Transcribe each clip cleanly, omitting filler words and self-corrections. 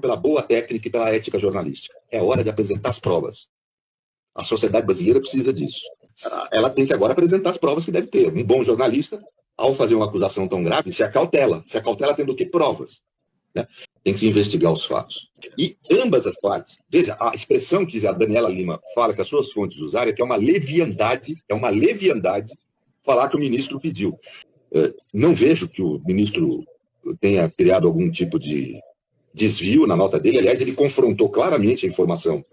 pela boa técnica e pela ética jornalística. É hora de apresentar as provas. A sociedade brasileira precisa disso. Ela tem que agora apresentar as provas que deve ter. Um bom jornalista, ao fazer uma acusação tão grave, se acautela. Se acautela tendo o quê? Provas. Né? Tem que se investigar os fatos. E ambas as partes, veja, a expressão que a Daniela Lima fala, que as suas fontes usaram, é que é uma leviandade falar que o ministro pediu. Não vejo que o ministro tenha criado algum tipo de desvio na nota dele. Aliás, ele confrontou claramente a informação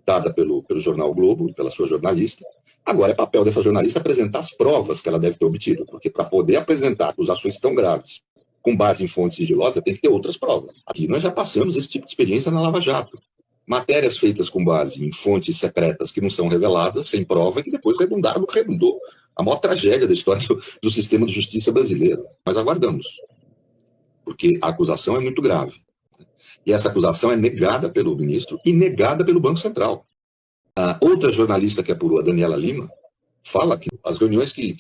dada pelo jornal o Globo, pela sua jornalista. Agora é papel dessa jornalista apresentar as provas que ela deve ter obtido, porque para poder apresentar acusações tão graves com base em fontes sigilosas, tem que ter outras provas. Aqui nós já passamos esse tipo de experiência na Lava Jato. Matérias feitas com base em fontes secretas que não são reveladas, sem prova, e que depois redundou. A maior tragédia da história do sistema de justiça brasileiro. Mas aguardamos, porque a acusação é muito grave. E essa acusação é negada pelo ministro e negada pelo Banco Central. A outra jornalista que apurou, a Daniela Lima, fala que as reuniões que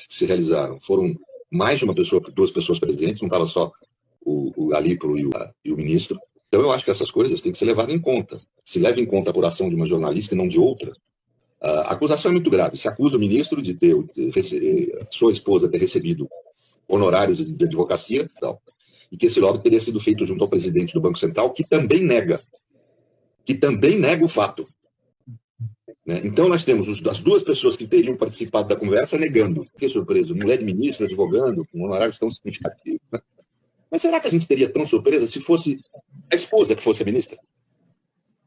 se realizaram foram mais de uma pessoa, duas pessoas presentes, não estava só o Alípolo e o ministro. Então eu acho que essas coisas têm que ser levadas em conta. Se leva em conta a apuração de uma jornalista e não de outra. A acusação é muito grave. Se acusa o ministro de ter sua esposa ter recebido honorários de advocacia, e que esse lobby teria sido feito junto ao presidente do Banco Central, que também nega o fato. Né? Então nós temos as duas pessoas que teriam participado da conversa negando. Que surpresa, mulher de ministro advogando com honorários tão significativos. Né? Mas será que a gente teria tão surpresa se fosse a esposa que fosse a ministra?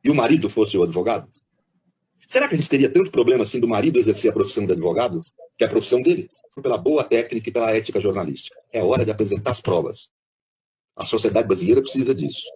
E o marido fosse o advogado? Será que a gente teria tanto problema assim do marido exercer a profissão de advogado, que é a profissão dele? Pela boa técnica e pela ética jornalística. É hora de apresentar as provas. A sociedade brasileira precisa disso.